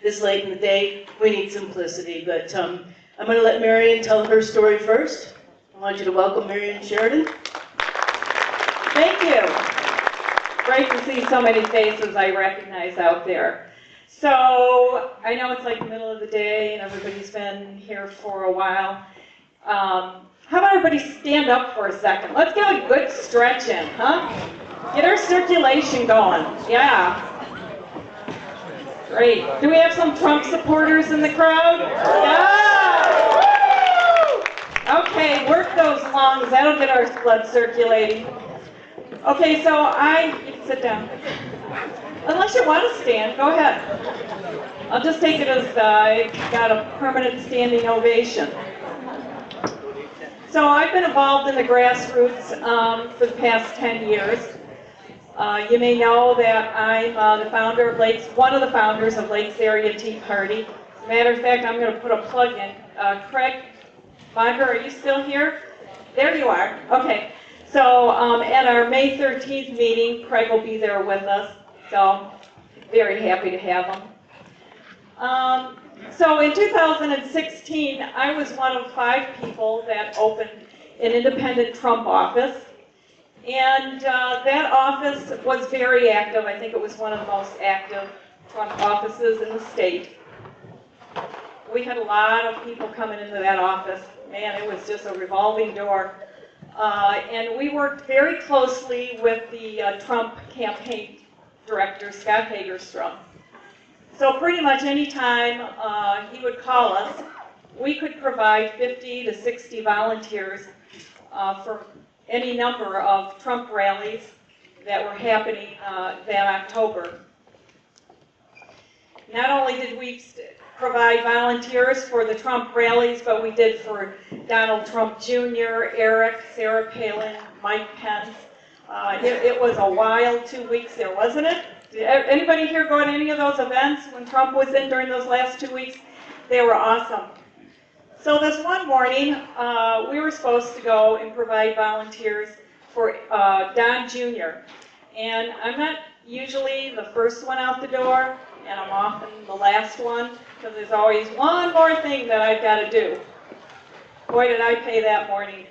this late in the day. We need simplicity, but I'm going to let Marian tell her story first. I want you to welcome Marian Sheridan. Thank you. Great to see so many faces I recognize out there. So, I know it's like the middle of the day and everybody's been here for a while. How about everybody stand up for a second? Let's get a good stretch in, huh? Get our circulation going. Yeah. Great. Do we have some Trump supporters in the crowd? Yeah! Okay, work those lungs. That'll get our blood circulating. Okay, so you can sit down. Unless you want to stand, go ahead. I'll just take it as I got a permanent standing ovation. So I've been involved in the grassroots for the past 10 years. You may know that I'm the founder of one of the founders of Lakes Area Tea Party. As a matter of fact, I'm going to put a plug in. Craig Bonker, are you still here? There you are. Okay. So at our May 13th meeting, Craig will be there with us. So very happy to have him. So in 2016, I was one of 5 people that opened an independent Trump office. And that office was very active. I think it was one of the most active Trump offices in the state. We had a lot of people coming into that office. Man, it was just a revolving door. And we worked very closely with the Trump campaign director, Scott Hagerstrom. So pretty much any time he would call us, we could provide 50 to 60 volunteers for any number of Trump rallies that were happening that October. Not only did we provide volunteers for the Trump rallies, but we did for Donald Trump Jr., Eric, Sarah Palin, Mike Pence. It was a wild 2 weeks there, wasn't it? Did anybody here go to any of those events when Trump was in during those last 2 weeks? They were awesome. So this one morning, we were supposed to go and provide volunteers for Don Jr. And I'm not usually the first one out the door, and I'm often the last one, because there's always one more thing that I've got to do. Boy, did I pay that morning.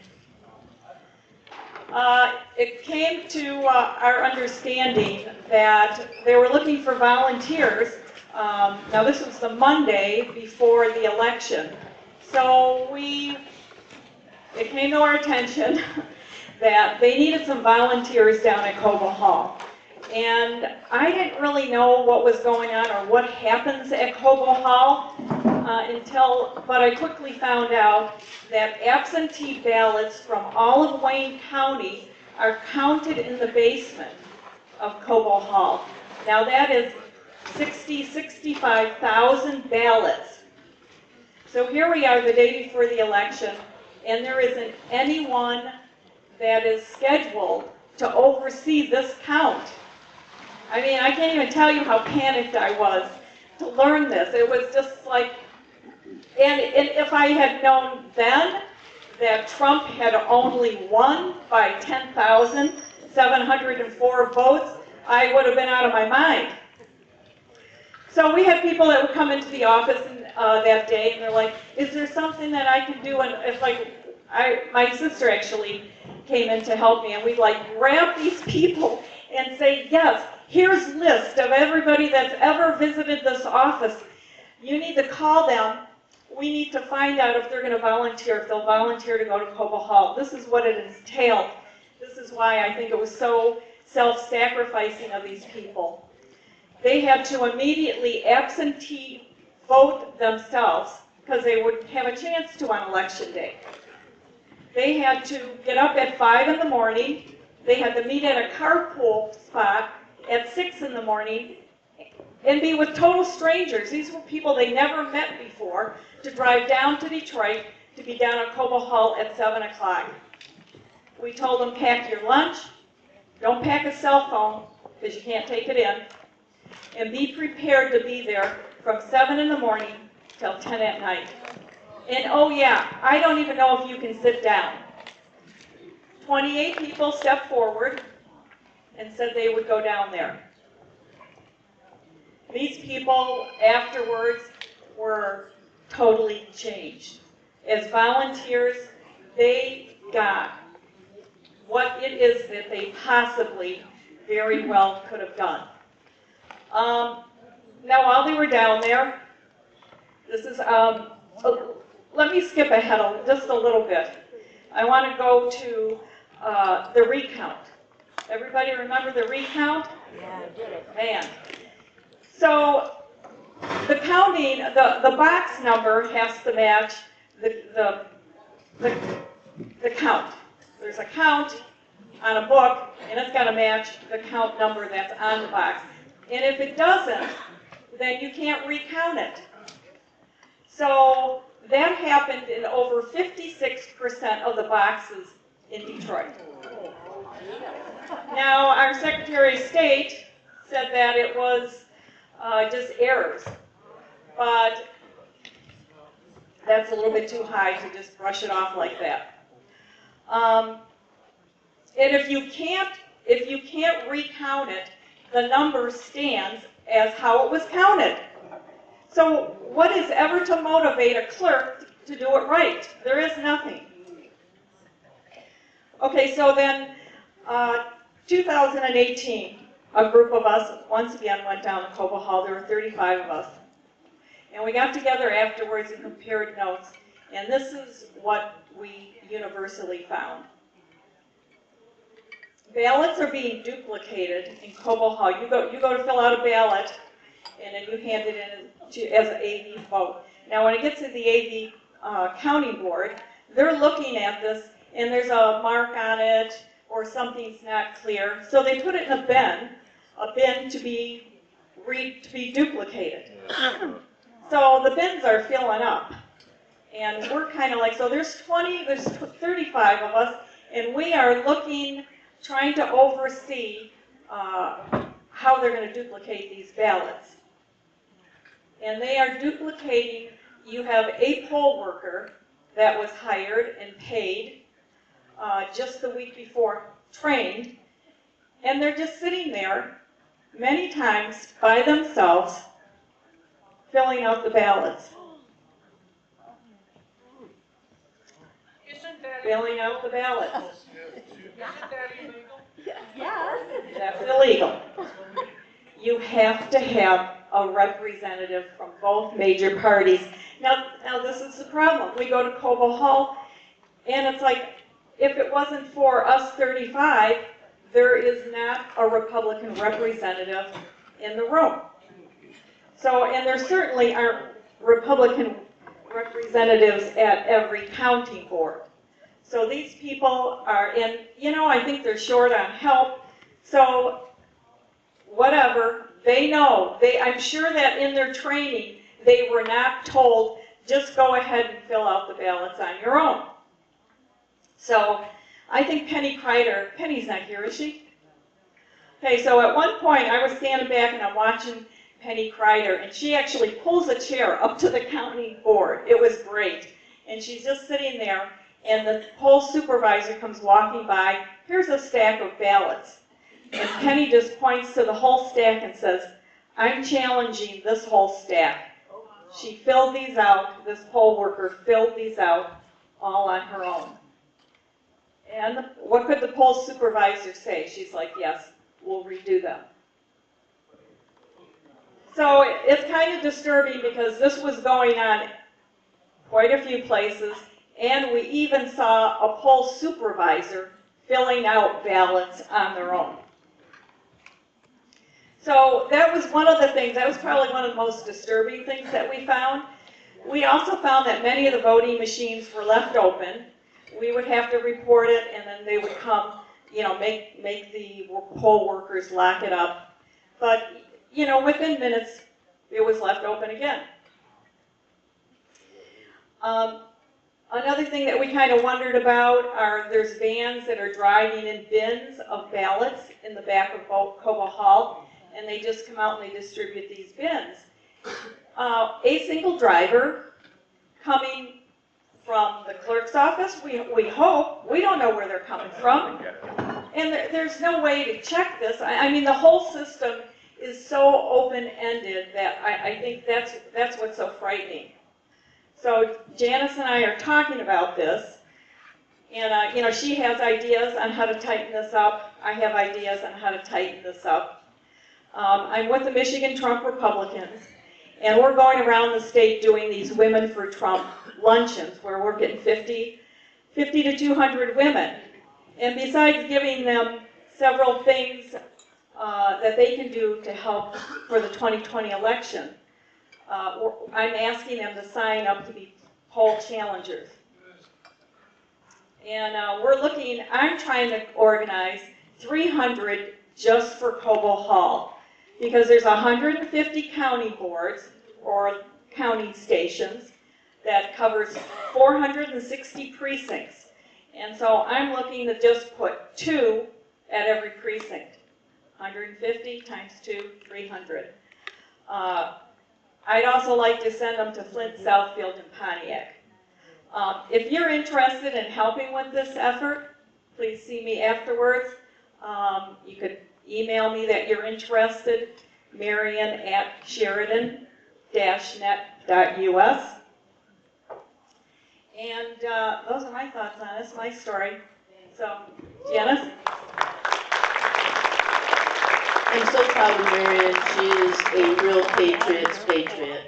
It came to our understanding that they were looking for volunteers. Now this was the Monday before the election. So it came to our attention that they needed some volunteers down at Cobo Hall. And I didn't really know what was going on or what happens at Cobo Hall but I quickly found out that absentee ballots from all of Wayne County are counted in the basement of Cobo Hall. Now that is 65,000 ballots. So here we are the day before the election, and there isn't anyone that is scheduled to oversee this count. I mean, I can't even tell you how panicked I was to learn this. It was just like, and if I had known then that Trump had only won by 10,704 votes, I would have been out of my mind. So we had people that would come into the office that day, and they're like, is there something that I can do? And it's like, my sister actually came in to help me, and we'd like grab these people and say, yes, here's a list of everybody that's ever visited this office. You need to call them. We need to find out if they're going to volunteer, if they'll volunteer to go to Cobo Hall. This is what it entailed. This is why I think it was so self-sacrificing of these people. They had to immediately absentee vote themselves because they would have a chance to on election day. They had to get up at 5 in the morning. They had to meet at a carpool spot at 6 in the morning and be with total strangers. These were people they never met before, to drive down to Detroit to be down at Cobo Hall at 7 o'clock. We told them, pack your lunch, don't pack a cell phone because you can't take it in, and be prepared to be there from 7 in the morning till 10 at night. And oh yeah, I don't even know if you can sit down. 28 people stepped forward and said they would go down there. These people afterwards were totally changed. As volunteers, they got what it is that they possibly very well could have done. Now, while they were down there, this is, let me skip ahead just a little bit. I want to go to the recount. Everybody remember the recount? Yeah, I did it. Man. So the counting, the box number has to match the count. There's a count on a book, and it's got to match the count number that's on the box. And if it doesn't, then you can't recount it. So that happened in over 56% of the boxes in Detroit. Now, our Secretary of State said that it was just errors, but that's a little bit too high to just brush it off like that. And if you can't recount it, the number stands as how it was counted. So what is ever to motivate a clerk to do it right? There is nothing. Okay, so then 2018, a group of us once again went down to Cobo Hall. There were 35 of us. And we got together afterwards and compared notes. And this is what we universally found. Ballots are being duplicated in Cobo Hall. You go to fill out a ballot, and then you hand it in as an AV vote. Now, when it gets to the AV counting board, they're looking at this, and there's a mark on it, or something's not clear. So they put it in a bin to be duplicated. So the bins are filling up, and we're kind of like, so there's 35 of us, and we are trying to oversee how they're going to duplicate these ballots. And they are duplicating, you have a poll worker that was hired and paid just the week before, trained, and they're just sitting there many times by themselves filling out the ballots. Filling out the ballots. Isn't that illegal? Yeah. That's illegal. You have to have a representative from both major parties. Now this is the problem. We go to Cobo Hall, and it's like, if it wasn't for us 35, there is not a Republican representative in the room. So, and there certainly aren't Republican representatives at every county board. So these people are in, I think they're short on help. So whatever, they know. I'm sure that in their training, they were not told, just go ahead and fill out the ballots on your own. So I think Penny's not here, is she? Okay, so at one point I was standing back and I'm watching Penny Kreider, and she actually pulls a chair up to the county board. It was great. And she's just sitting there, and the poll supervisor comes walking by. Here's a stack of ballots. And Penny just points to the whole stack and says, I'm challenging this whole stack. She filled these out, this poll worker filled these out all on her own. And what could the poll supervisor say? She's like, yes, we'll redo them. So it's kind of disturbing because this was going on quite a few places, and we even saw a poll supervisor filling out ballots on their own. So that was one of the things, that was probably one of the most disturbing things that we found. We also found that many of the voting machines were left open. We would have to report it, and then they would come, make the poll workers lock it up. But, within minutes, it was left open again. Another thing that we kind of wondered about there's vans that are driving in bins of ballots in the back of Cobo Hall, and they just come out and they distribute these bins. A single driver coming from the clerk's office, we hope, we don't know where they're coming from, and there's no way to check this. I mean, the whole system is so open-ended that I think that's what's so frightening. So Janice and I are talking about this, and you know, she has ideas on how to tighten this up. I have ideas on how to tighten this up. I'm with the Michigan Trump Republicans, and we're going around the state doing these Women for Trump luncheons where we're getting 50 to 200 women. And besides giving them several things that they can do to help for the 2020 election, I'm asking them to sign up to be poll challengers. And I'm trying to organize 300 just for Cobo Hall, because there's 150 county boards or county stations that covers 460 precincts. And so I'm looking to just put 2 at every precinct. 150 times 2, 300. I'd also like to send them to Flint, Southfield, and Pontiac. If you're interested in helping with this effort, please see me afterwards. You could email me that you're interested, marian@sheridan-net.us. And those are my thoughts on this, my story. So, Janice? I'm so proud of Marian. She is a real patriot's patriot.